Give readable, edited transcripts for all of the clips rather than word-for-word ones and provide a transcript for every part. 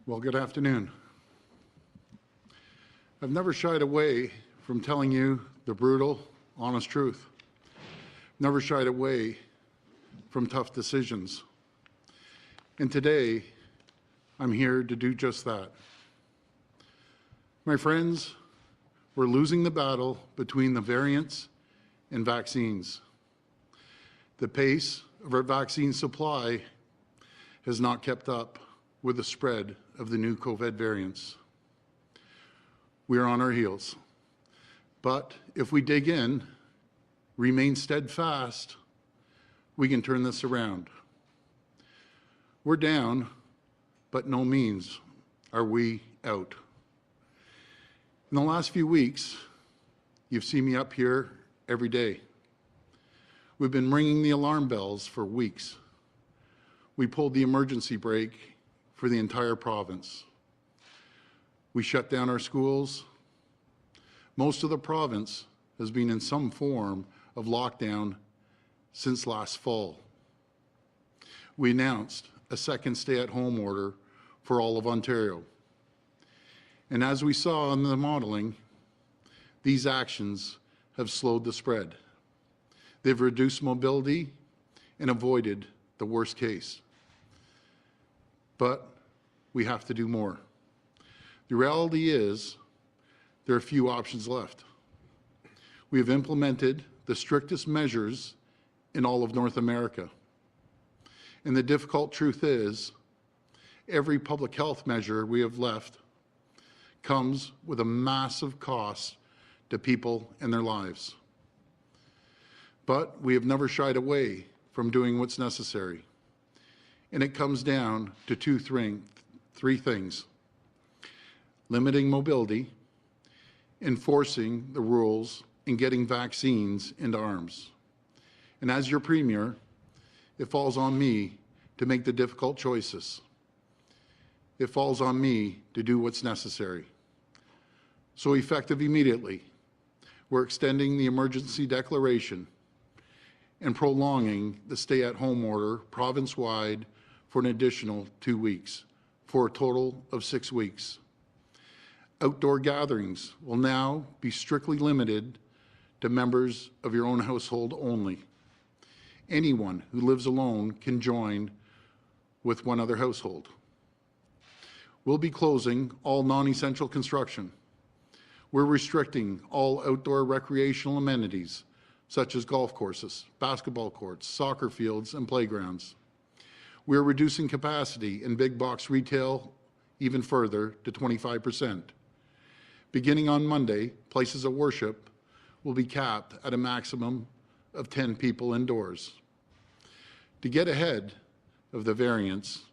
Well, good afternoon. I've never shied away from telling you the brutal, honest truth. Never shied away from tough decisions. And today, I'm here to do just that. My friends, we're losing the battle between the variants and vaccines. The pace of our vaccine supply has not kept up with the spread of the new COVID variants. We are on our heels. But if we dig in, remain steadfast, we can turn this around. We're down, but no means are we out. In the last few weeks, you've seen me up here every day. We've been ringing the alarm bells for weeks. We pulled the emergency brake for the entire province. We shut down our schools. Most of the province has been in some form of lockdown since last fall. We announced a second stay-at-home order for all of Ontario. And as we saw in the modeling, these actions have slowed the spread. They've reduced mobility and avoided the worst case. But we have to do more. The reality is there are few options left. We have implemented the strictest measures in all of North America. And the difficult truth is, every public health measure we have left comes with a massive cost to people and their lives. But we have never shied away from doing what's necessary. And it comes down to three things: limiting mobility, enforcing the rules, and getting vaccines into arms. And as your Premier, it falls on me to make the difficult choices. It falls on me to do what's necessary. So effective immediately, we're extending the emergency declaration and prolonging the stay-at-home order province-wide for an additional 2 weeks, for a total of 6 weeks. Outdoor gatherings will now be strictly limited to members of your own household only. Anyone who lives alone can join with one other household. We'll be closing all non-essential construction. We're restricting all outdoor recreational amenities, such as golf courses, basketball courts, soccer fields, and playgrounds. We're reducing capacity in big box retail even further to 25%. Beginning on Monday, places of worship will be capped at a maximum of 10 people indoors. To get ahead of the variants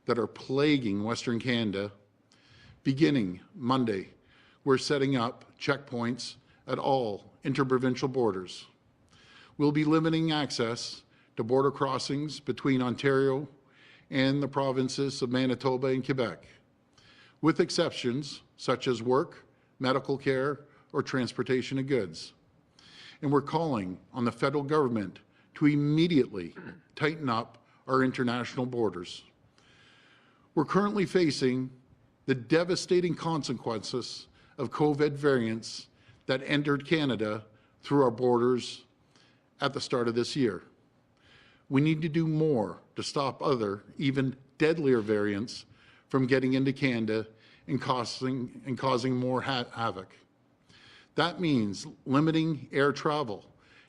that are plaguing Western Canada, beginning Monday, we're setting up checkpoints at all interprovincial borders. We'll be limiting access to border crossings between Ontario and the provinces of Manitoba and Quebec, with exceptions such as work, medical care, or transportation of goods. And we're calling on the federal government to immediately tighten up our international borders. We're currently facing the devastating consequences of COVID variants that entered Canada through our borders at the start of this year. We need to do more to stop other, even deadlier variants from getting into Canada and causing more havoc. That means limiting air travel,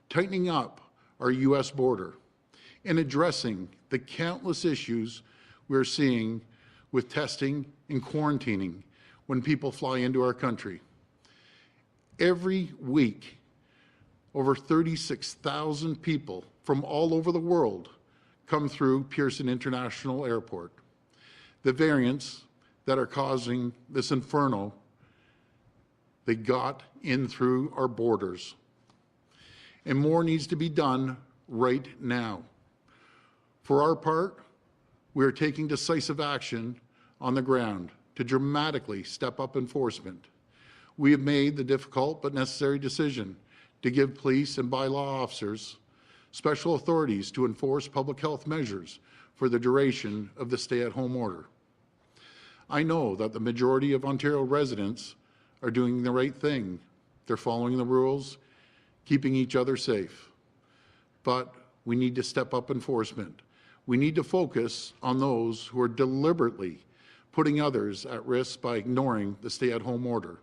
tightening up our U.S. border, and addressing the countless issues we're seeing with testing and quarantining when people fly into our country. Every week, over 36,000 people from all over the world come through Pearson International Airport. The variants that are causing this inferno, they got in through our borders. And more needs to be done right now. For our part, we are taking decisive action on the ground to dramatically step up enforcement. We have made the difficult but necessary decision to give police and bylaw officers special authorities to enforce public health measures for the duration of the stay-at-home order. I know that the majority of Ontario residents are doing the right thing. They're following the rules, keeping each other safe. But we need to step up enforcement. We need to focus on those who are deliberately putting others at risk by ignoring the stay-at-home order.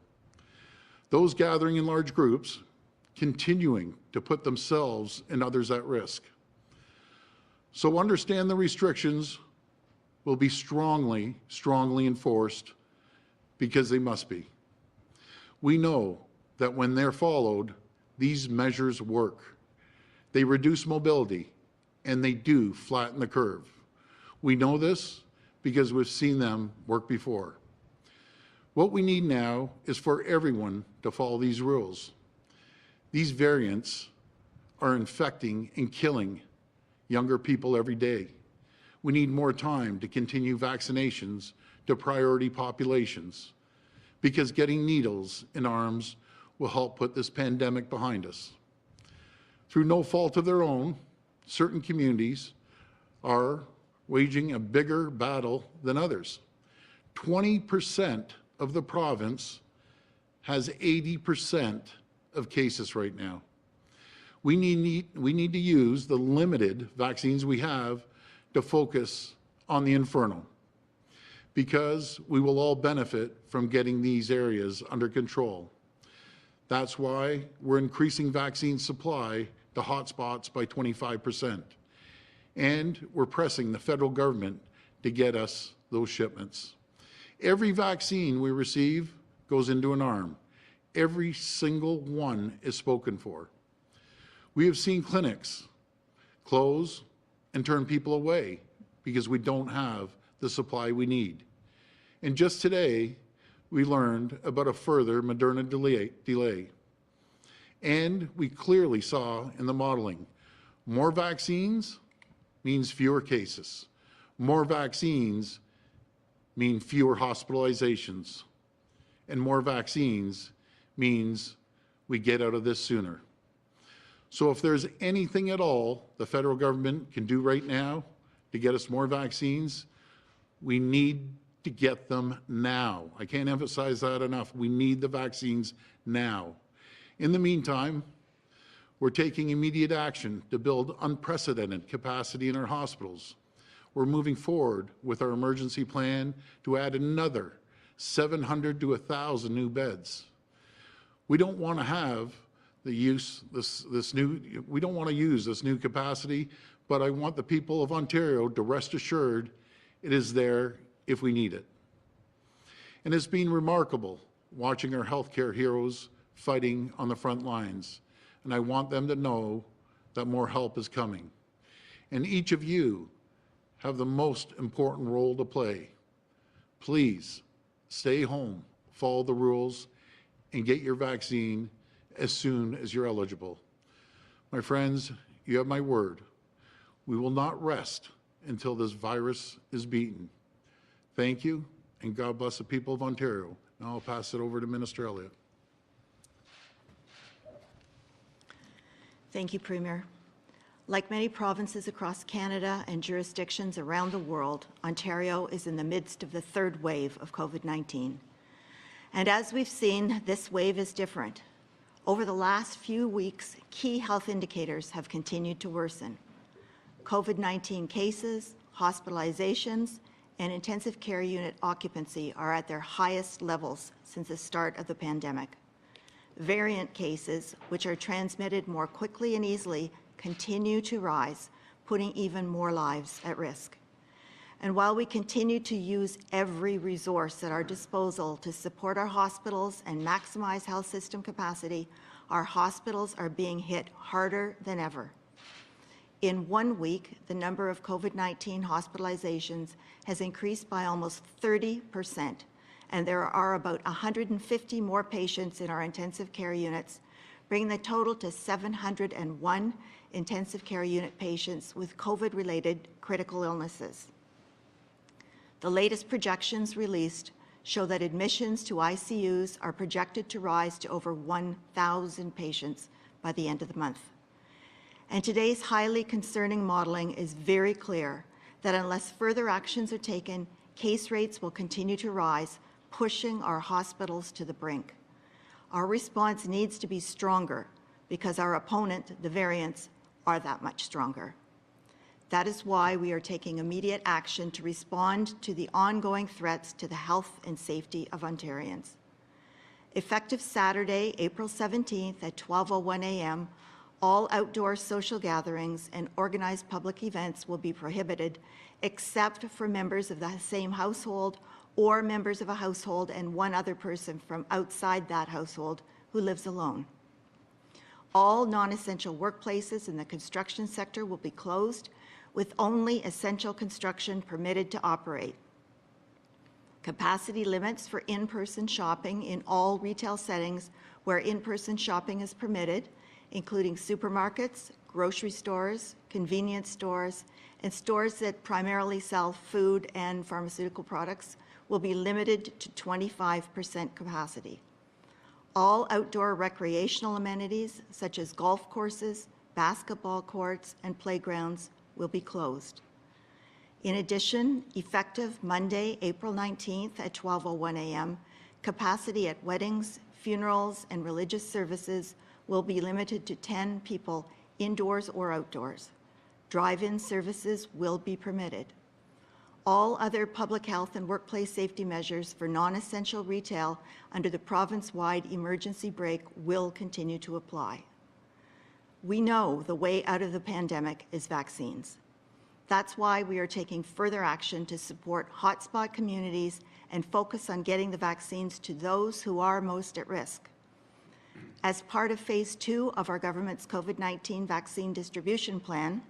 Those gathering in large groups, continuing to put themselves and others at risk. So understand the restrictions will be strongly enforced because they must be. We know that when they're followed, these measures work. They reduce mobility and they do flatten the curve. We know this because we've seen them work before. What we need now is for everyone to follow these rules. These variants are infecting and killing younger people every day. We need more time to continue vaccinations to priority populations because getting needles in arms will help put this pandemic behind us. Through no fault of their own, certain communities are waging a bigger battle than others. 20% of the province has 80% of cases right now. We need to use the limited vaccines we have to focus on the inferno, because we will all benefit from getting these areas under control. That's why we're increasing vaccine supply to hotspots by 25%. And we're pressing the federal government to get us those shipments. Every vaccine we receive goes into an arm. Every single one is spoken for. We have seen clinics close and turn people away because we don't have the supply we need. And just today, we learned about a further Moderna delay. And we clearly saw in the modeling, more vaccines means fewer cases. More vaccines mean fewer hospitalizations. And more vaccines means we get out of this sooner. So if there's anything at all the federal government can do right now to get us more vaccines, we need to get them now. I can't emphasize that enough. We need the vaccines now. In the meantime, we're taking immediate action to build unprecedented capacity in our hospitals. We're moving forward with our emergency plan to add another 700 to 1,000 new beds. We don't want to have use this new capacity, but I want the people of Ontario to rest assured it is there if we need it. And it's been remarkable watching our healthcare heroes fighting on the front lines. And I want them to know that more help is coming. And each of you have the most important role to play. Please stay home, follow the rules, and get your vaccine as soon as you're eligible. My friends, you have my word. We will not rest until this virus is beaten. Thank you, and God bless the people of Ontario. Now I'll pass it over to Minister Elliott. Thank you, Premier. Like many provinces across Canada and jurisdictions around the world, Ontario is in the midst of the third wave of COVID-19. And as we've seen, this wave is different. Over the last few weeks, key health indicators have continued to worsen. COVID-19 cases, hospitalizations, and intensive care unit occupancy are at their highest levels since the start of the pandemic. Variant cases, which are transmitted more quickly and easily, continue to rise, putting even more lives at risk. And while we continue to use every resource at our disposal to support our hospitals and maximize health system capacity, our hospitals are being hit harder than ever. In 1 week, the number of COVID-19 hospitalizations has increased by almost 30%, and there are about 150 more patients in our intensive care units, bringing the total to 701 intensive care unit patients with COVID-related critical illnesses. The latest projections released show that admissions to ICUs are projected to rise to over 1,000 patients by the end of the month. And today's highly concerning modeling is very clear that unless further actions are taken, case rates will continue to rise, pushing our hospitals to the brink. Our response needs to be stronger because our opponent, the variants, are that much stronger. That is why we are taking immediate action to respond to the ongoing threats to the health and safety of Ontarians. Effective Saturday, April 17th at 12:01 a.m., all outdoor social gatherings and organized public events will be prohibited except for members of the same household or members of a household and one other person from outside that household who lives alone. All non-essential workplaces in the construction sector will be closed, with only essential construction permitted to operate. Capacity limits for in-person shopping in all retail settings where in-person shopping is permitted, including supermarkets, grocery stores, convenience stores, and stores that primarily sell food and pharmaceutical products, will be limited to 25% capacity. All outdoor recreational amenities, such as golf courses, basketball courts, and playgrounds, will be closed. In addition, effective Monday, April 19th at 12:01 a.m., capacity at weddings, funerals, and religious services will be limited to 10 people indoors or outdoors. Drive-in services will be permitted. All other public health and workplace safety measures for non-essential retail under the province-wide emergency brake will continue to apply. We know the way out of the pandemic is vaccines. That's why we are taking further action to support hotspot communities and focus on getting the vaccines to those who are most at risk. As part of Phase 2 of our government's COVID-19 vaccine distribution plan,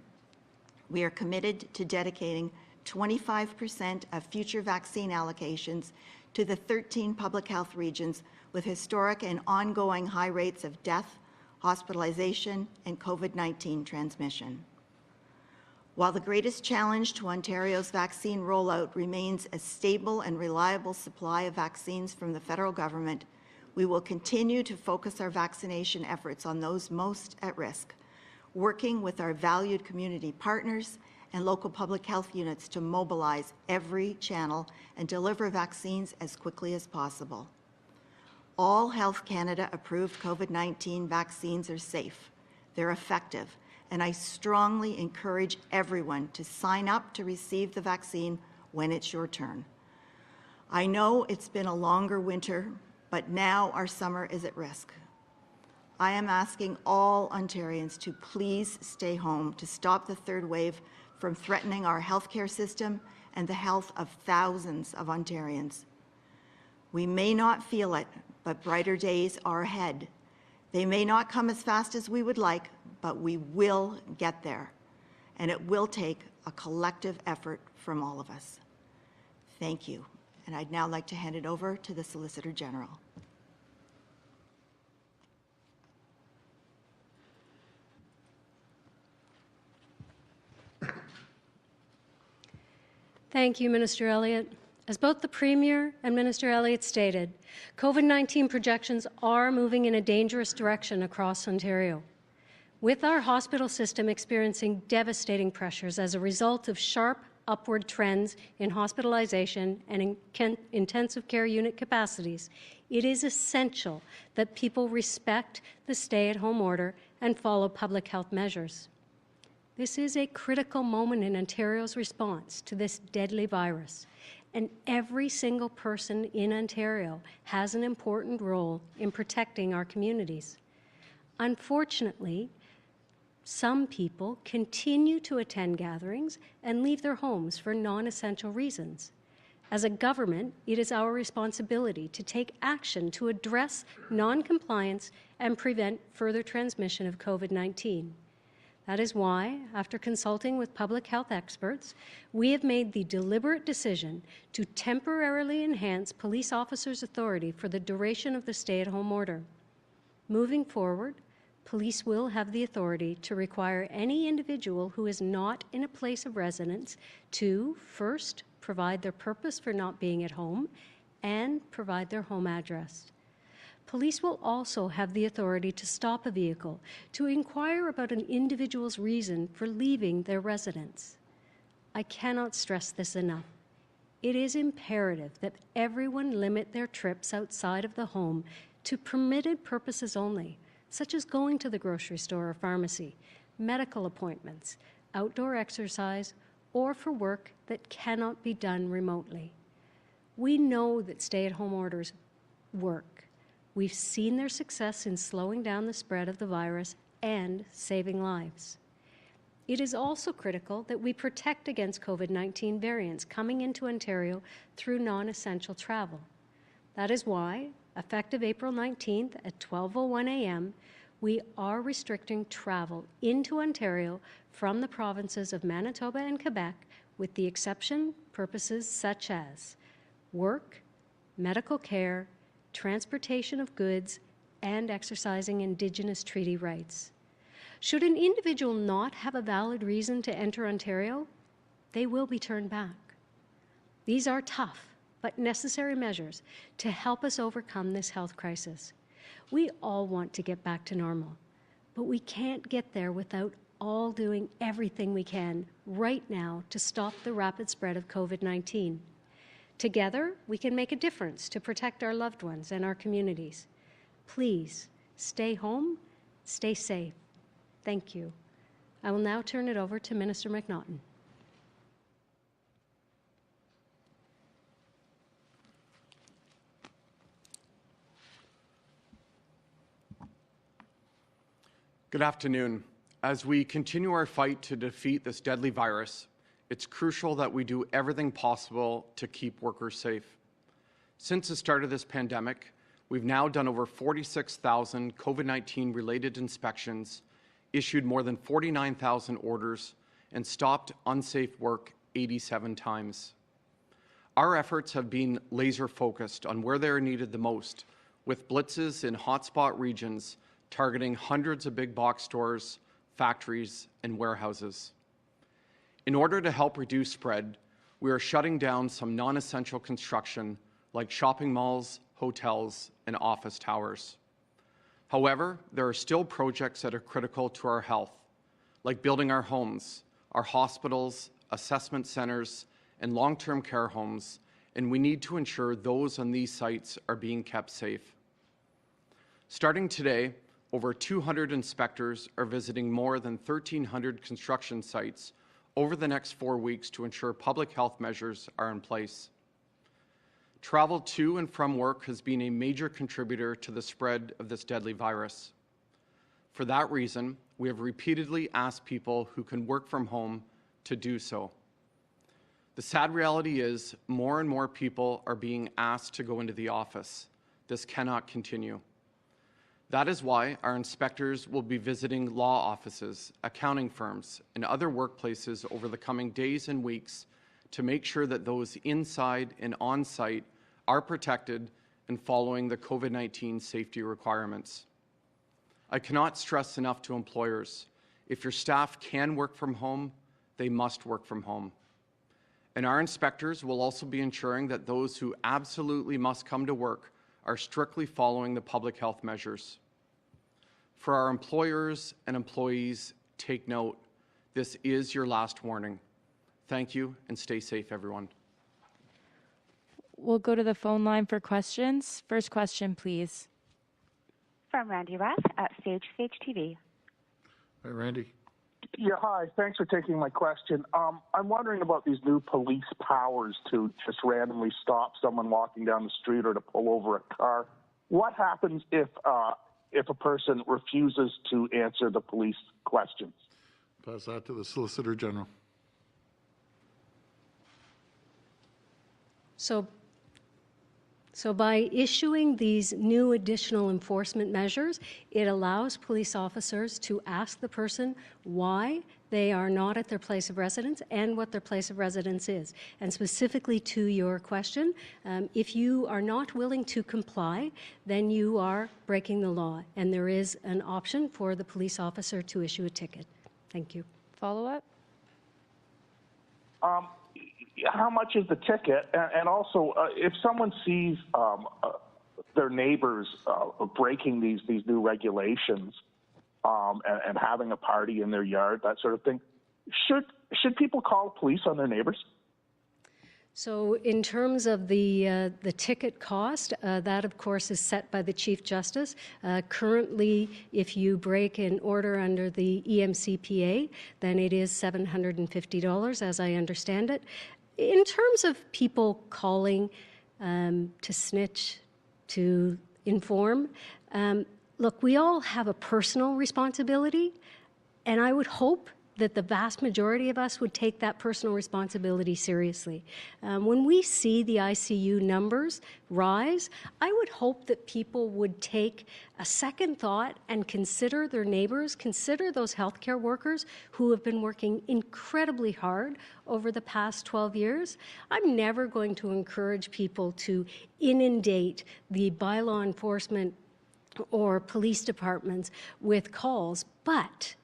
we are committed to dedicating 25% of future vaccine allocations to the 13 public health regions with historic and ongoing high rates of death, hospitalization, and COVID-19 transmission. While the greatest challenge to Ontario's vaccine rollout remains a stable and reliable supply of vaccines from the federal government, we will continue to focus our vaccination efforts on those most at risk, working with our valued community partners and local public health units to mobilize every channel and deliver vaccines as quickly as possible. All Health Canada approved COVID-19 vaccines are safe, they're effective, and I strongly encourage everyone to sign up to receive the vaccine when it's your turn. I know it's been a longer winter, but now our summer is at risk. I am asking all Ontarians to please stay home to stop the third wave from threatening our healthcare system and the health of thousands of Ontarians. We may not feel it, but brighter days are ahead. They may not come as fast as we would like, but we will get there. And it will take a collective effort from all of us. Thank you. And I'd now like to hand it over to the Solicitor General. Thank you, Minister Elliott. As both the Premier and Minister Elliott stated, COVID-19 projections are moving in a dangerous direction across Ontario. With our hospital system experiencing devastating pressures as a result of sharp upward trends in hospitalization and intensive care unit capacities, it is essential that people respect the stay-at-home order and follow public health measures. This is a critical moment in Ontario's response to this deadly virus, and every single person in Ontario has an important role in protecting our communities. Unfortunately, some people continue to attend gatherings and leave their homes for non-essential reasons. As a government, it is our responsibility to take action to address non-compliance and prevent further transmission of COVID-19. That is why, after consulting with public health experts, we have made the deliberate decision to temporarily enhance police officers' authority for the duration of the stay-at-home order. Moving forward, police will have the authority to require any individual who is not in a place of residence to, first, provide their purpose for not being at home and provide their home address. Police will also have the authority to stop a vehicle to inquire about an individual's reason for leaving their residence. I cannot stress this enough. It is imperative that everyone limit their trips outside of the home to permitted purposes only, such as going to the grocery store or pharmacy, medical appointments, outdoor exercise, or for work that cannot be done remotely. We know that stay-at-home orders work. We've seen their success in slowing down the spread of the virus and saving lives. It is also critical that we protect against COVID-19 variants coming into Ontario through non-essential travel. That is why, effective April 19th at 12:01 a.m., we are restricting travel into Ontario from the provinces of Manitoba and Quebec, with the exception purposes such as work, medical care, transportation of goods, and exercising Indigenous treaty rights. Should an individual not have a valid reason to enter Ontario, they will be turned back. These are tough but necessary measures to help us overcome this health crisis. We all want to get back to normal, but we can't get there without all doing everything we can right now to stop the rapid spread of COVID-19. Together, we can make a difference to protect our loved ones and our communities. Please, stay home, stay safe. Thank you. I will now turn it over to Minister McNaughton. Good afternoon. As we continue our fight to defeat this deadly virus, it's crucial that we do everything possible to keep workers safe. Since the start of this pandemic, we've now done over 46,000 COVID-19 related inspections, issued more than 49,000 orders, and stopped unsafe work 87 times. Our efforts have been laser focused on where they are needed the most, with blitzes in hotspot regions targeting hundreds of big box stores, factories, and warehouses. In order to help reduce spread, we are shutting down some non-essential construction like shopping malls, hotels, and office towers. However, there are still projects that are critical to our health, like building our homes, our hospitals, assessment centers, and long-term care homes, and we need to ensure those on these sites are being kept safe. Starting today, over 200 inspectors are visiting more than 1,300 construction sites over the next 4 weeks to ensure public health measures are in place. Travel to and from work has been a major contributor to the spread of this deadly virus. For that reason, we have repeatedly asked people who can work from home to do so. The sad reality is more and more people are being asked to go into the office. This cannot continue. That is why our inspectors will be visiting law offices, accounting firms, and other workplaces over the coming days and weeks to make sure that those inside and on-site are protected and following the COVID-19 safety requirements. I cannot stress enough to employers, if your staff can work from home, they must work from home. And our inspectors will also be ensuring that those who absolutely must come to work are strictly following the public health measures. For our employers and employees, take note, this is your last warning. Thank you, and stay safe, everyone. We'll go to the phone line for questions. First question, please. From Randy Rath at Sage TV. Hi, Randy. Yeah, hi. Thanks for taking my question. I'm wondering about these new police powers to just randomly stop someone walking down the street or to pull over a car. What happens if a person refuses to answer the police questions? Pass that to the Solicitor General. So by issuing these new additional enforcement measures, it allows police officers to ask the person why they are not at their place of residence and what their place of residence is. And specifically to your question, if you are not willing to comply, then you are breaking the law, and there is an option for the police officer to issue a ticket. Thank you. Follow-up? How much is the ticket? And also, if someone sees their neighbors breaking these new regulations and having a party in their yard, that sort of thing, should people call police on their neighbors? So in terms of the ticket cost, that of course is set by the Chief Justice. Currently, if you break an order under the EMCPA, then it is $750, as I understand it. In terms of people calling to snitch, to inform, look, we all have a personal responsibility, and I would hope that the vast majority of us would take that personal responsibility seriously. When we see the ICU numbers rise, I would hope that people would take a second thought and consider their neighbors, consider those healthcare workers who have been working incredibly hard over the past 12 years. I'm never going to encourage people to inundate the bylaw enforcement or police departments with calls, but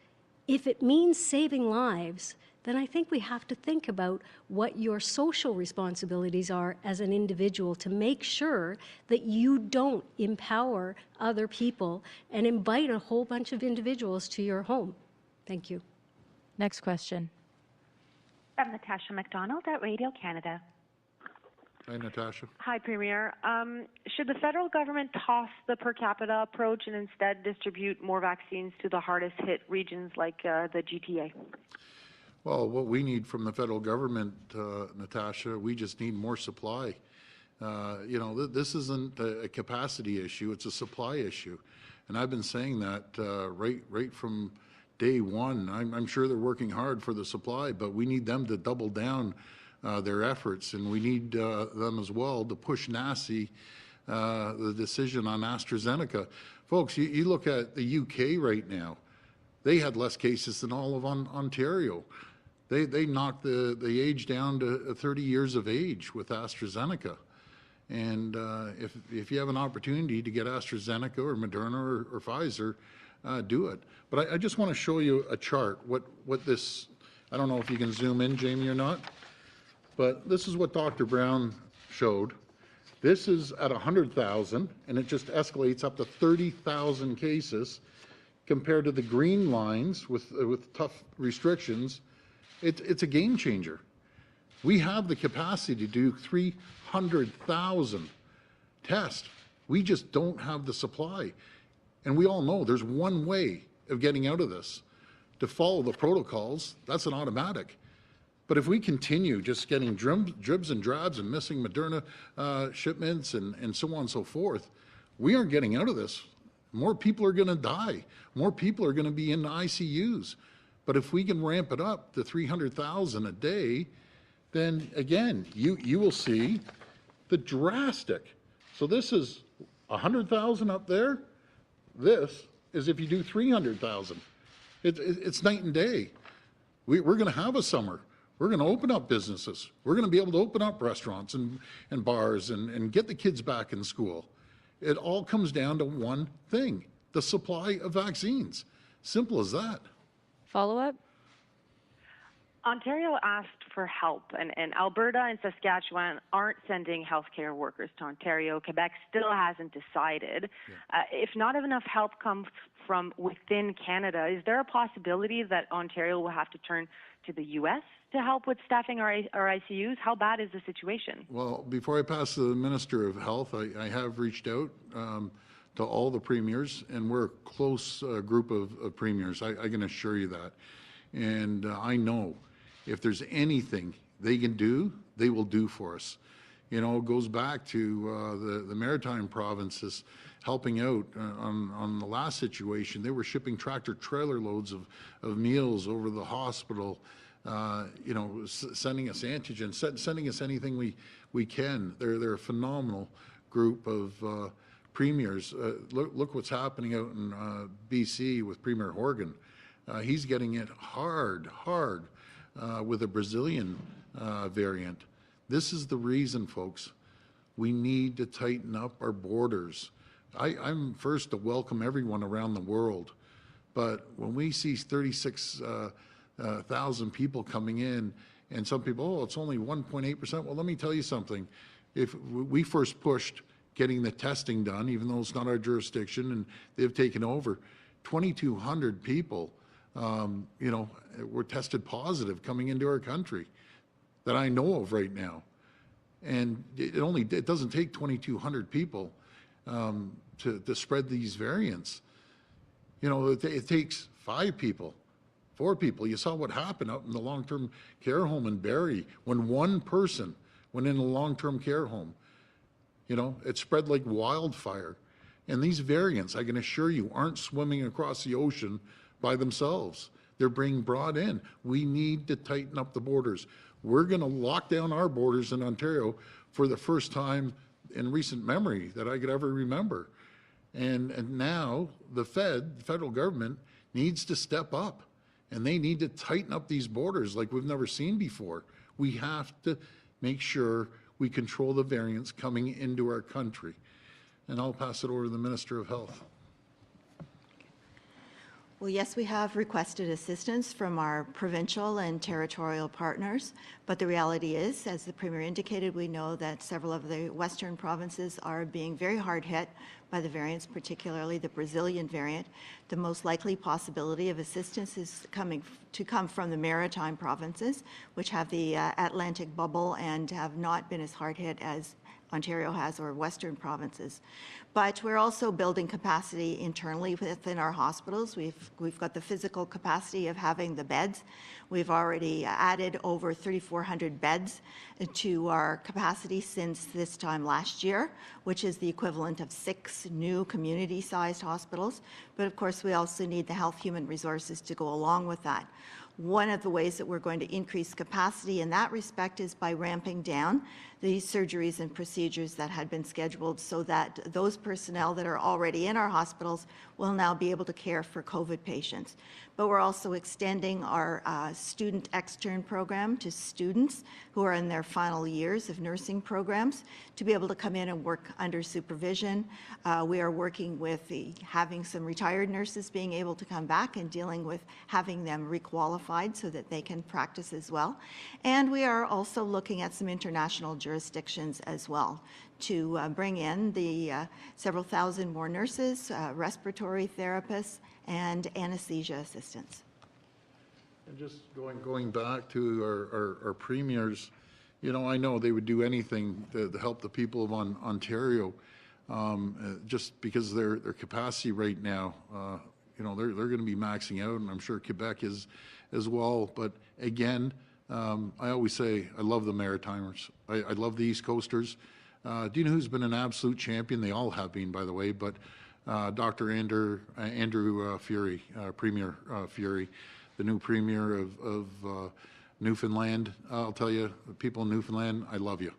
if it means saving lives, then I think we have to think about what your social responsibilities are as an individual to make sure that you don't empower other people and invite a whole bunch of individuals to your home. Thank you. Next question. From Natasha McDonald at Radio Canada. Hi, Natasha. Hi, Premier. Should the federal government toss the per capita approach and instead distribute more vaccines to the hardest hit regions like the GTA? Well, what we need from the federal government, Natasha, we just need more supply. You know, this isn't a capacity issue, it's a supply issue. And I've been saying that right from day one. I'm sure they're working hard for the supply, but we need them to double down their efforts, and we need them as well to push NACI, the decision on AstraZeneca. Folks, you look at the UK right now, they had less cases than all of Ontario. They knocked the age down to 30 years of age with AstraZeneca. And if you have an opportunity to get AstraZeneca or Moderna or Pfizer, do it. But I just want to show you a chart, what this, I don't know if you can zoom in, Jamie, or not, but this is what Dr. Brown showed. This is at 100,000, and it just escalates up to 30,000 cases compared to the green lines with tough restrictions. It's a game changer. We have the capacity to do 300,000 tests. We just don't have the supply. And we all know there's one way of getting out of this. To follow the protocols, that's an automatic. But if we continue just getting dribs and drabs and missing Moderna shipments and so on and so forth, we aren't getting out of this. More people are going to die. More people are going to be in the ICUs. But if we can ramp it up to 300,000 a day, then again, you will see the drastic. So this is 100,000 up there. This is if you do 300,000. It's night and day. We're going to have a summer. We're going to open up businesses. We're going to be able to open up restaurants and bars and get the kids back in school. It all comes down to one thing, the supply of vaccines. Simple as that. Follow-up? Ontario asked for help, and Alberta and Saskatchewan aren't sending healthcare workers to Ontario. Quebec still hasn't decided. Yeah. If not enough help comes from within Canada, is there a possibility that Ontario will have to turn to the U.S. to help with staffing our ICUs? How bad is the situation? Well, before I pass to the Minister of Health, I have reached out to all the premiers, and we're a close group of premiers. I can assure you that. And I know if there's anything they can do, they will do for us. You know, it goes back to the maritime provinces helping out on the last situation. They were shipping tractor trailer loads of meals over the hospital, you know, sending us antigen, sending us anything we can. They're a phenomenal group of premiers. Look what's happening out in BC with Premier Horgan. He's getting it hard with a Brazilian variant. This is the reason, folks. We need to tighten up our borders. I'm first to welcome everyone around the world, but when we see 36,000 people coming in, and some people, oh, it's only 1.8%. Well, let me tell you something. If we first pushed getting the testing done, even though it's not our jurisdiction and they've taken over, 2,200 people, you know, were tested positive coming into our country that I know of right now. And it doesn't take 2,200 people to spread these variants. You know, it takes 5 people, 4 people. You saw what happened out in the long-term care home in Barrie when one person went in a long-term care home. You know, it spread like wildfire. And these variants, I can assure you, aren't swimming across the ocean by themselves. They're being brought in. We need to tighten up the borders. We're going to lock down our borders in Ontario for the first time in recent memory that I could ever remember. And now the federal government needs to step up, and they need to tighten up these borders like we've never seen before. We have to make sure we control the variants coming into our country. And I'll pass it over to the Minister of Health. Well, yes, we have requested assistance from our provincial and territorial partners, but the reality is, as the Premier indicated, we know that several of the Western provinces are being very hard hit by the variants, particularly the Brazilian variant. The most likely possibility of assistance is to come from the maritime provinces, which have the Atlantic bubble and have not been as hard hit as Ontario has, or Western provinces. But we're also building capacity internally within our hospitals. We've got the physical capacity of having the beds. We've already added over 3,400 beds to our capacity since this time last year, which is the equivalent of 6 new community-sized hospitals. But of course, we also need the health human resources to go along with that. One of the ways that we're going to increase capacity in that respect is by ramping down the surgeries and procedures that had been scheduled, so that those personnel that are already in our hospitals will now be able to care for COVID patients. But we're also extending our student extern program to students who are in their final years of nursing programs to be able to come in and work under supervision. We are working with having some retired nurses being able to come back and dealing with having them requalified so that they can practice as well. And we are also looking at some international jurisdictions as well to bring in the several thousand more nurses, respiratory therapists, and anesthesia assistants. And just going back to our premiers, you know, I know they would do anything to help the people of Ontario, just because their capacity right now, you know, they're going to be maxing out, and I'm sure Quebec is as well. But again, I always say I love the Maritimers. I love the East Coasters. Do you know who's been an absolute champion? They all have been, by the way, but Dr. Andrew Furey, Premier Furey, the new Premier of Newfoundland. I'll tell you, the people in Newfoundland, I love you.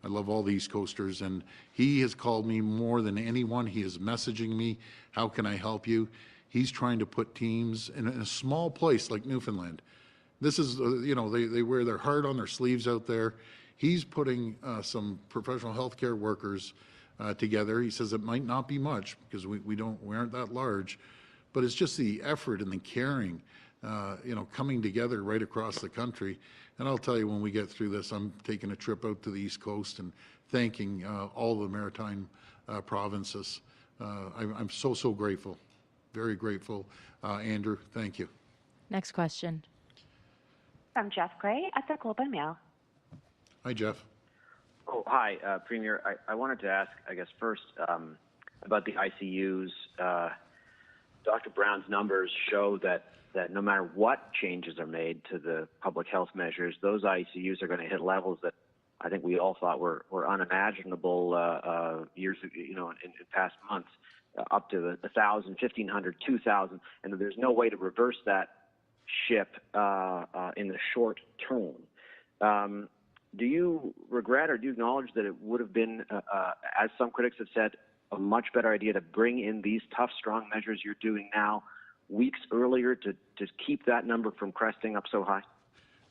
I love all the East Coasters, and he has called me more than anyone. He is messaging me, how can I help you? He's trying to put teams in a small place like Newfoundland. This is, you know, they wear their heart on their sleeves out there. He's putting some professional healthcare workers together. He says it might not be much because we aren't that large, but it's just the effort and the caring, you know, coming together right across the country. And I'll tell you, when we get through this, I'm taking a trip out to the East Coast and thanking all the maritime provinces. I'm so grateful, very grateful. Andrew, thank you. Next question. From Jeff Gray at the Globe and Mail. Hi, Jeff. Oh, hi, Premier. I wanted to ask, I guess, first about the ICUs. Dr. Brown's numbers show that no matter what changes are made to the public health measures, those ICUs are going to hit levels that I think we all thought were unimaginable years, you know, in past months, up to 1,000, 1,500, 2,000, and there's no way to reverse that ship in the short term. Do you regret or do you acknowledge that it would have been, as some critics have said, a much better idea to bring in these tough, strong measures you're doing now weeks earlier to keep that number from cresting up so high?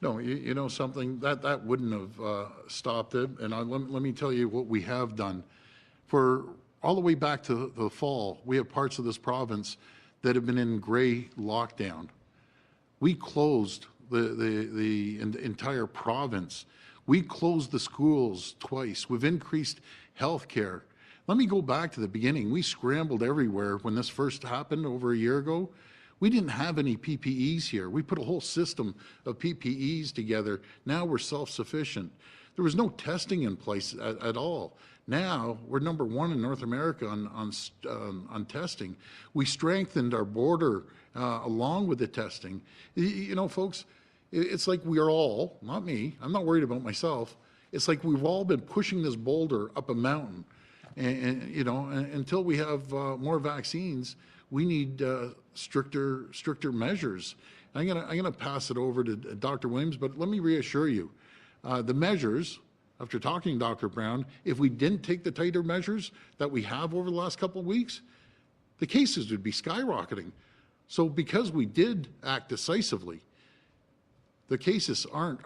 No, you know something, that wouldn't have stopped it. And let me tell you what we have done. For all the way back to the fall, we have parts of this province that have been in gray lockdown. We closed the entire province. We closed the schools twice. We've increased health care. Let me go back to the beginning. We scrambled everywhere when this first happened over a year ago. We didn't have any PPEs here. We put a whole system of PPEs together. Now we're self-sufficient. There was no testing in place at all. Now, we're number one in North America on testing. We strengthened our border along with the testing. You know, folks, it's like we are all, not me, I'm not worried about myself, it's like we've all been pushing this boulder up a mountain. And you know, until we have more vaccines, we need stricter measures. I'm gonna pass it over to Dr. Williams, but let me reassure you, the measures, after talking to Dr. Brown, if we didn't take the tighter measures that we have over the last couple of weeks, the cases would be skyrocketing. So because we did act decisively, the cases aren't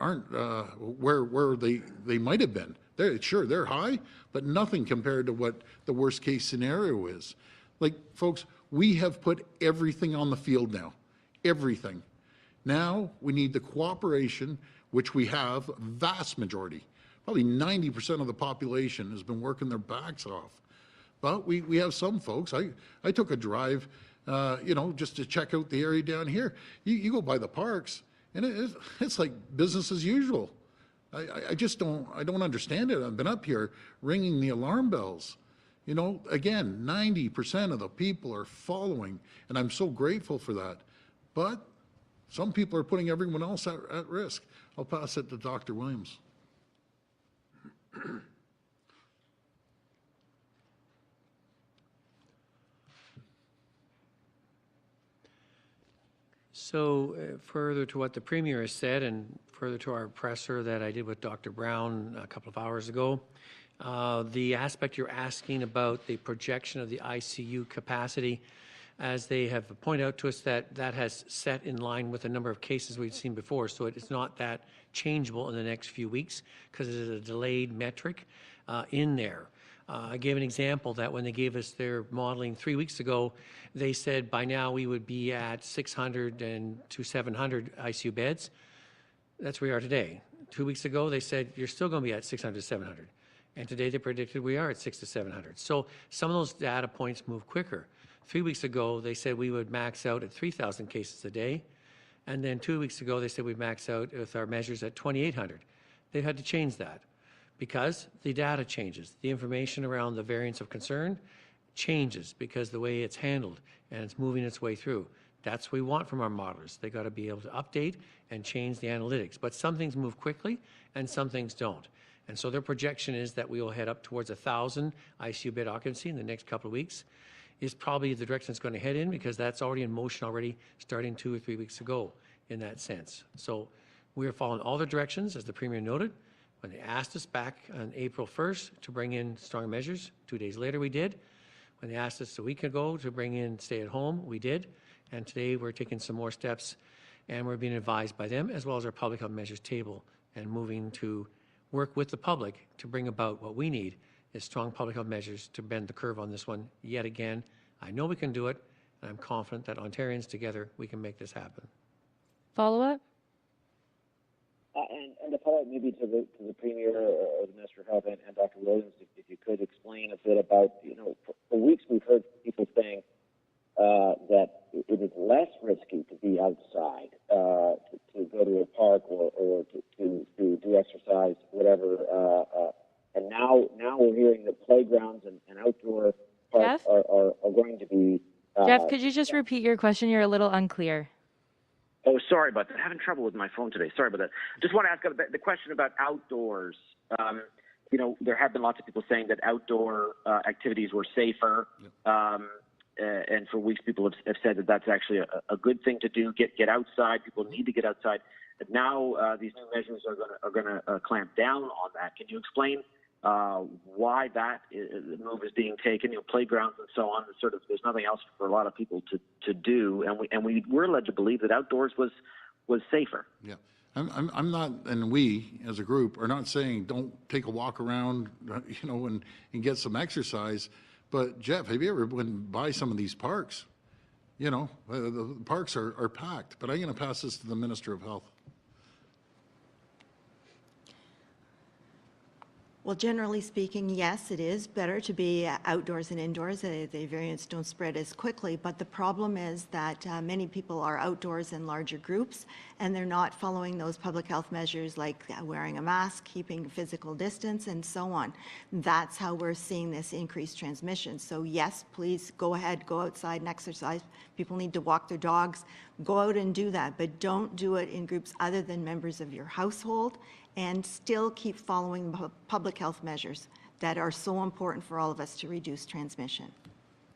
where they might have been. They're high, but nothing compared to what the worst case scenario is. Like, folks, we have put everything on the field now, everything. Now we need the cooperation, which we have, vast majority. Probably 90% of the population has been working their backs off. But we have some folks. I took a drive, you know, just to check out the area down here. You go by the parks, and it's like business as usual. I just don't understand it. I've been up here ringing the alarm bells. You know, again, 90% of the people are following, and I'm so grateful for that. But some people are putting everyone else at risk. I'll pass it to Dr. Williams. So further to what the Premier has said and further to our presser that I did with Dr. Brown a couple of hours ago, the aspect you're asking about the projection of the ICU capacity, as they have pointed out to us that has set in line with the number of cases we've seen before. So it's not that changeable in the next few weeks because it is a delayed metric in there. I gave an example that when they gave us their modeling 3 weeks ago, they said by now we would be at 600 to 700 ICU beds. That's where we are today. 2 weeks ago, they said you're still going to be at 600 to 700. And today they predicted we are at 600 to 700. So some of those data points move quicker. 3 weeks ago, they said we would max out at 3,000 cases a day. And then 2 weeks ago, they said we'd max out with our measures at 2,800. They've had to change that because the data changes. The information around the variants of concern changes because the way it's handled and it's moving its way through. That's what we want from our modelers. They got to be able to update and change the analytics. But some things move quickly and some things don't. And so their projection is that we will head up towards 1,000 ICU bed occupancy in the next couple of weeks. Is probably the direction it's going to head in because that's already in motion already starting 2 or 3 weeks ago in that sense. So we are following all the directions, as the Premier noted. When they asked us back on April 1st to bring in strong measures, 2 days later we did. When they asked us a week ago to bring in stay at home, we did. And today we're taking some more steps and we're being advised by them as well as our public health measures table and moving to work with the public to bring about what we need is strong public health measures to bend the curve on this one yet again. I know we can do it, and I'm confident that Ontarians together, we can make this happen. Follow-up? And to follow up maybe to the Premier or the Minister of Health and Dr. Williams, if you could explain a bit about, you know, for weeks we've heard people saying that it is less risky to be outside, to go to a park or to do exercise, whatever. And now we're hearing that playgrounds and outdoor parks are going to be... Jeff, could you just repeat your question? You're a little unclear. Oh, sorry about that. I'm having trouble with my phone today. Sorry about that. Just want to ask the question about outdoors. You know, there have been lots of people saying that outdoor activities were safer. And for weeks, people have said that that's actually a good thing to do. Get outside. People need to get outside. But now these new measures are going to clamp down on that. Can you explain why that move is being taken? You know, playgrounds and so on. Sort of, there's nothing else for a lot of people to do, and we were led to believe that outdoors was safer. Yeah. I'm not, and we as a group are not saying don't take a walk around, you know, and get some exercise. But Jeff, have you ever went by some of these parks? You know, the parks are packed. But I'm going to pass this to the Minister of Health. Well, generally speaking, yes, it is better to be outdoors than indoors. The variants don't spread as quickly, but the problem is that many people are outdoors in larger groups, and they're not following those public health measures like wearing a mask, keeping physical distance, and so on. That's how we're seeing this increased transmission. So yes, please go ahead, go outside and exercise. People need to walk their dogs. Go out and do that, but don't do it in groups other than members of your household, and still keep following public health measures that are so important for all of us to reduce transmission.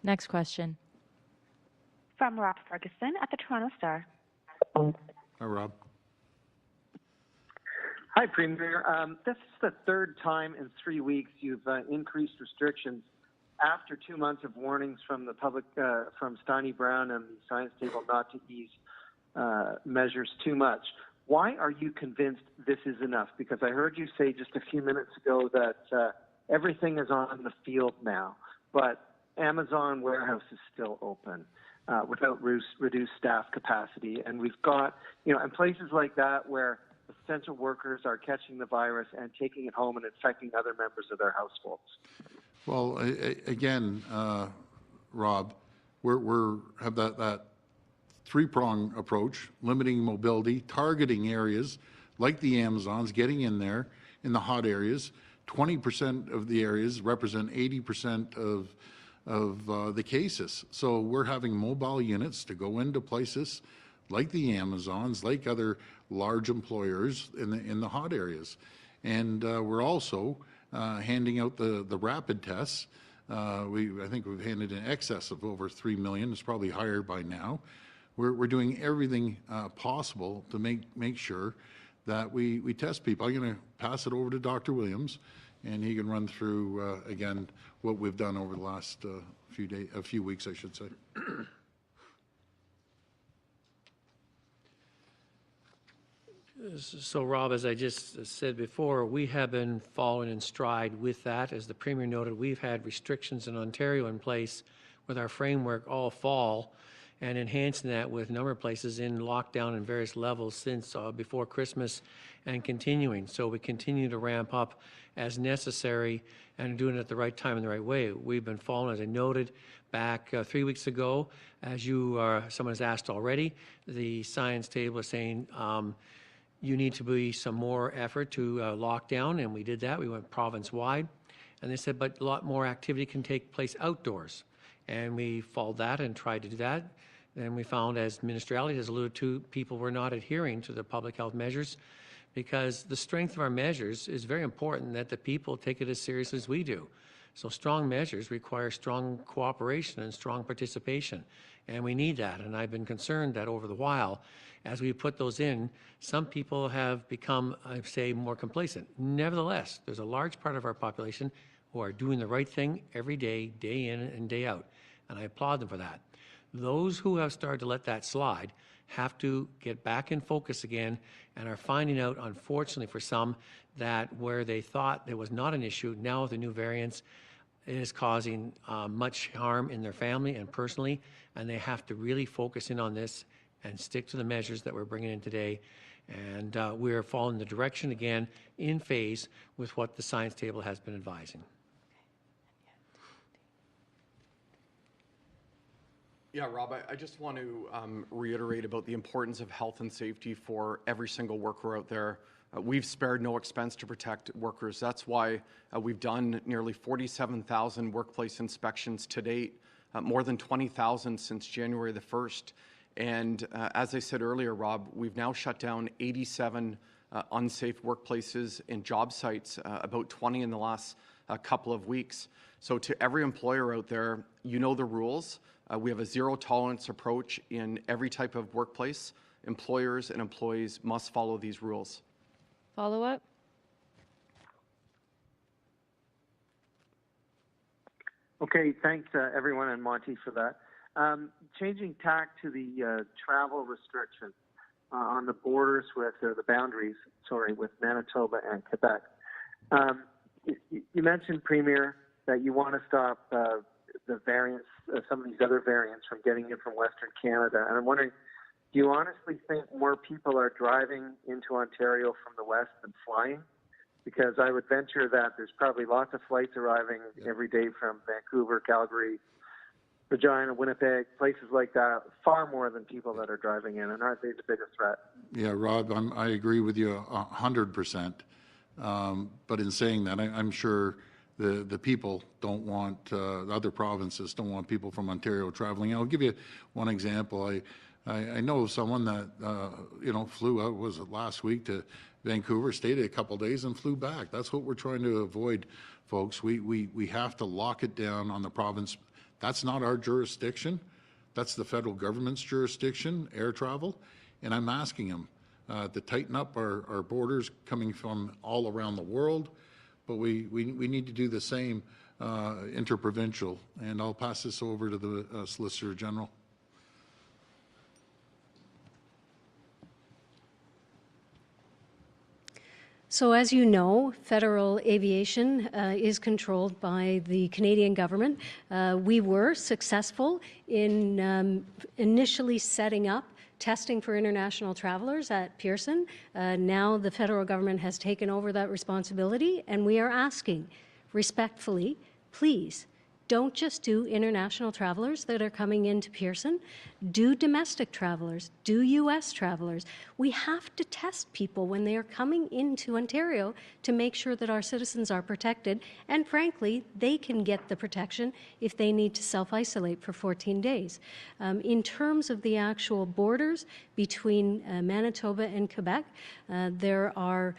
Next question. From Rob Ferguson at the Toronto Star. Hi, Rob. Hi, Premier. This is the third time in 3 weeks you've increased restrictions after 2 months of warnings from the public, from Steiny Brown and the science table not to ease measures too much. Why are you convinced this is enough? Because I heard you say just a few minutes ago that everything is on the field now, but Amazon warehouse is still open without reduced staff capacity. And we've got, in places like that where essential workers are catching the virus and taking it home and infecting other members of their households. Well, again, Rob, we're have that three-prong approach: limiting mobility, targeting areas like the Amazons, getting in there in the hot areas. 20% of the areas represent 80% of the cases. So we're having mobile units to go into places like the Amazons, like other large employers in the hot areas. And we're also handing out the rapid tests. I think we've handed in excess of over 3 million. It's probably higher by now. We're doing everything possible to make sure that we test people. I'm going to pass it over to Dr. Williams, and he can run through again what we've done over the last few weeks, I should say. So, Rob, as I just said before, we have been following in stride with that. As the Premier noted, we've had restrictions in Ontario in place with our framework all fall, and enhancing that with a number of places in lockdown in various levels since before Christmas and continuing. So we continue to ramp up as necessary and doing it at the right time and the right way. We've been following, as I noted, back 3 weeks ago, as someone has asked already, the science table is saying you need to be some more effort to lock down, and we did that. We went province-wide, and they said, but a lot more activity can take place outdoors. And we followed that and tried to do that. Then we found, as Minister Elliott has alluded to, people were not adhering to the public health measures, because the strength of our measures is very important that the people take it as seriously as we do. So strong measures require strong cooperation and strong participation, and we need that. And I've been concerned that over the while, as we put those in, some people have become, I'd say, more complacent. Nevertheless, there's a large part of our population who are doing the right thing every day, day in and day out, and I applaud them for that. Those who have started to let that slide have to get back in focus again, and are finding out, unfortunately for some, that where they thought there was not an issue, now with the new variants, it is causing much harm in their family and personally, and they have to really focus in on this and stick to the measures that we're bringing in today. And we're following the direction again in phase with what the science table has been advising. Yeah, Rob, I just want to reiterate about the importance of health and safety for every single worker out there. We've spared no expense to protect workers. That's why we've done nearly 47,000 workplace inspections to date, more than 20,000 since January the 1st. And as I said earlier, Rob, we've now shut down 87 unsafe workplaces and job sites, about 20 in the last couple of weeks. So to every employer out there, you know the rules. We have a zero tolerance approach in every type of workplace. Employers and employees must follow these rules. Follow up? Okay, thanks everyone and Monte for that. Changing tack to the travel restriction on the borders with the boundaries, with Manitoba and Quebec. You mentioned, Premier, that you want to stop the variants, some of these other variants from getting in from Western Canada. And I'm wondering, do you honestly think more people are driving into Ontario from the west than flying? Because I would venture that there's probably lots of flights arriving every day from Vancouver, Calgary, Regina, Winnipeg, places like that, far more than people that are driving in. And aren't they the biggest threat? Yeah, Rob, I agree with you 100%. But in saying that, I'm sure the people don't want, other provinces don't want people from Ontario traveling. I'll give you one example. I know of someone that, flew out, was it last week, to Vancouver, stayed a couple days and flew back. That's what we're trying to avoid, folks. We have to lock it down on the province. That's not our jurisdiction. That's the federal government's jurisdiction, air travel. And I'm asking them to tighten up our borders coming from all around the world. But we need to do the same interprovincial. And I'll pass this over to the Solicitor General. So as you know, federal aviation is controlled by the Canadian government. We were successful in initially setting up testing for international travelers at Pearson. Now the federal government has taken over that responsibility, and we are asking respectfully, please, don't just do international travelers that are coming into Pearson. Do domestic travelers, do U.S. travelers. We have to test people when they are coming into Ontario to make sure that our citizens are protected, and frankly, they can get the protection if they need to self-isolate for 14 days. In terms of the actual borders between Manitoba and Quebec, there are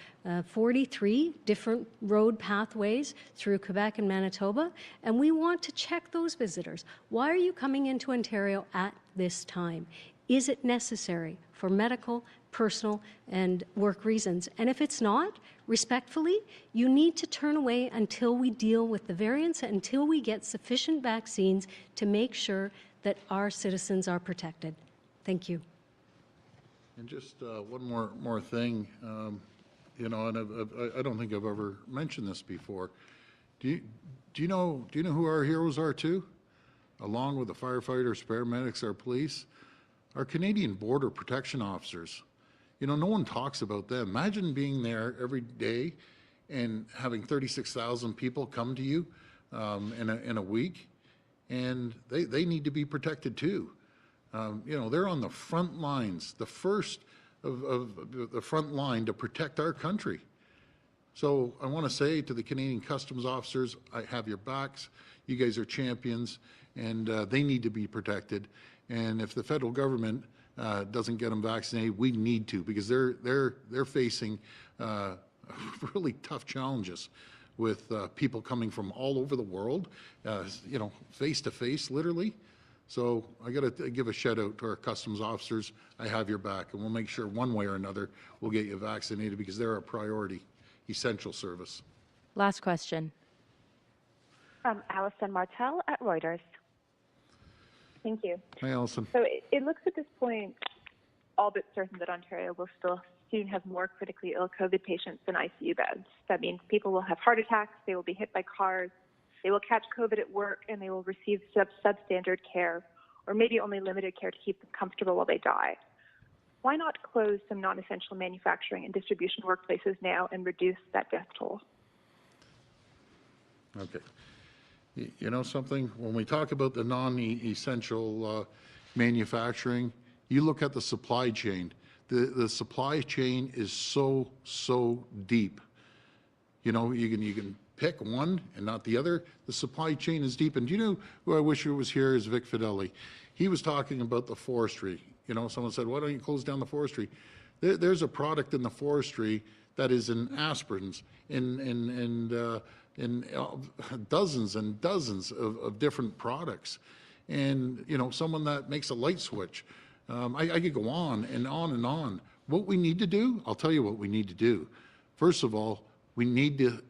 43 different road pathways through Quebec and Manitoba, and we want to check those visitors. Why are you coming into Ontario at this time? Is it necessary for medical, personal, and work reasons? And if it's not, respectfully, you need to turn away until we deal with the variants, until we get sufficient vaccines to make sure that our citizens are protected. Thank you. And just one more thing, and I don't think I've ever mentioned this before. Do you know who our heroes are too? Along with the firefighters, paramedics, our police, our Canadian Border Protection officers. No one talks about them. Imagine being there every day and having 36,000 people come to you in a week, and they need to be protected too. They're on the front lines, the first of the front line to protect our country. So I want to say to the Canadian Customs officers, I have your backs. You guys are champions, and they need to be protected. And if the federal government doesn't get them vaccinated, we need to, because they're facing really tough challenges with people coming from all over the world, face to face, literally. So I got to give a shout out to our customs officers. I have your back, and we'll make sure one way or another we'll get you vaccinated, because they're a priority, essential service. Last question. From Alison Martel at Reuters. Thank you. Hi, Alison. So it looks at this point all but certain that Ontario will still soon have more critically ill COVID patients than ICU beds. That means people will have heart attacks, they will be hit by cars, they will catch COVID at work, and they will receive substandard care, or maybe only limited care to keep them comfortable while they die. Why not close some non-essential manufacturing and distribution workplaces now and reduce that death toll? Okay. You know something? When we talk about the non-essential manufacturing, you look at the supply chain. The supply chain is so deep. You can pick one and not the other. The supply chain is deep. And do you know who I wish was here is Vic Fideli. He was talking about the forestry. Someone said, why don't you close down the forestry? There's a product in the forestry that is in aspirins, in dozens and dozens of different products. And, someone that makes a light switch. I could go on and on and on. What we need to do, I'll tell you what we need to do. First of all, we need to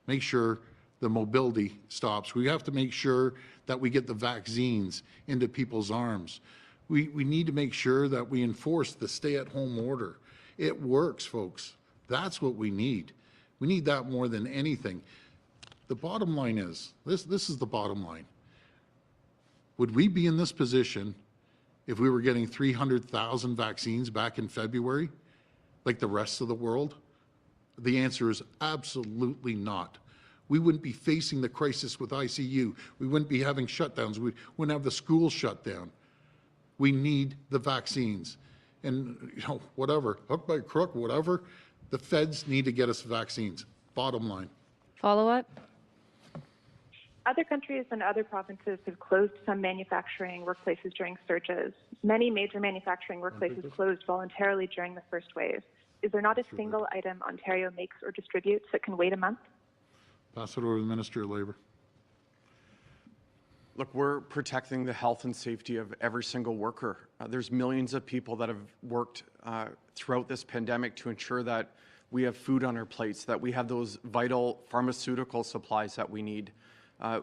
make sure the mobility stops. We have to make sure that we get the vaccines into people's arms. We need to make sure that we enforce the stay-at-home order. It works, folks. That's what we need. We need that more than anything. The bottom line is, this is the bottom line. Would we be in this position if we were getting 300,000 vaccines back in February, like the rest of the world? The answer is absolutely not. We wouldn't be facing the crisis with ICU. We wouldn't be having shutdowns. We wouldn't have the schools shut down. We need the vaccines. and, whatever, hook by crook, whatever, the feds need to get us vaccines, bottom line. Follow up? Other countries and other provinces have closed some manufacturing workplaces during surges. Many major manufacturing workplaces closed voluntarily during the first wave. Is there not a single item Ontario makes or distributes that can wait a month? Pass it over to the Minister of Labour. Look, we're protecting the health and safety of every single worker. There's millions of people that have worked throughout this pandemic to ensure that we have food on our plates, that we have those vital pharmaceutical supplies that we need.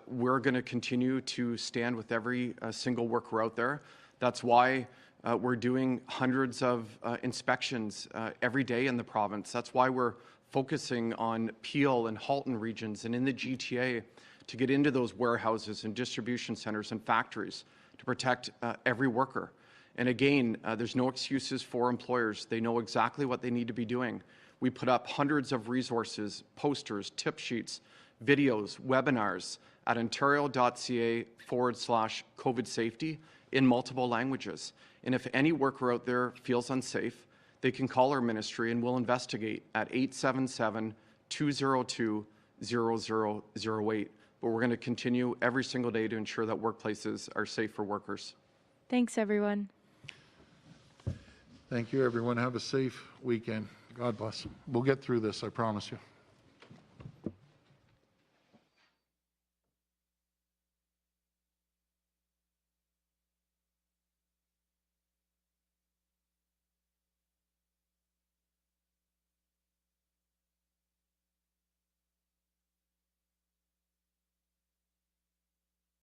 We're going to continue to stand with every single worker out there. That's why we're doing hundreds of inspections every day in the province. That's why we're focusing on Peel and Halton regions and in the GTA to get into those warehouses and distribution centers and factories to protect every worker. And again, there's no excuses for employers. They know exactly what they need to be doing. We put up hundreds of resources, posters, tip sheets, videos, webinars at ontario.ca/COVID safety in multiple languages. And if any worker out there feels unsafe, they can call our ministry and we'll investigate at 877-202-0008. But we're going to continue every single day to ensure that workplaces are safe for workers. Thanks, everyone. Thank you, everyone. Have a safe weekend. God bless. We'll get through this, I promise you.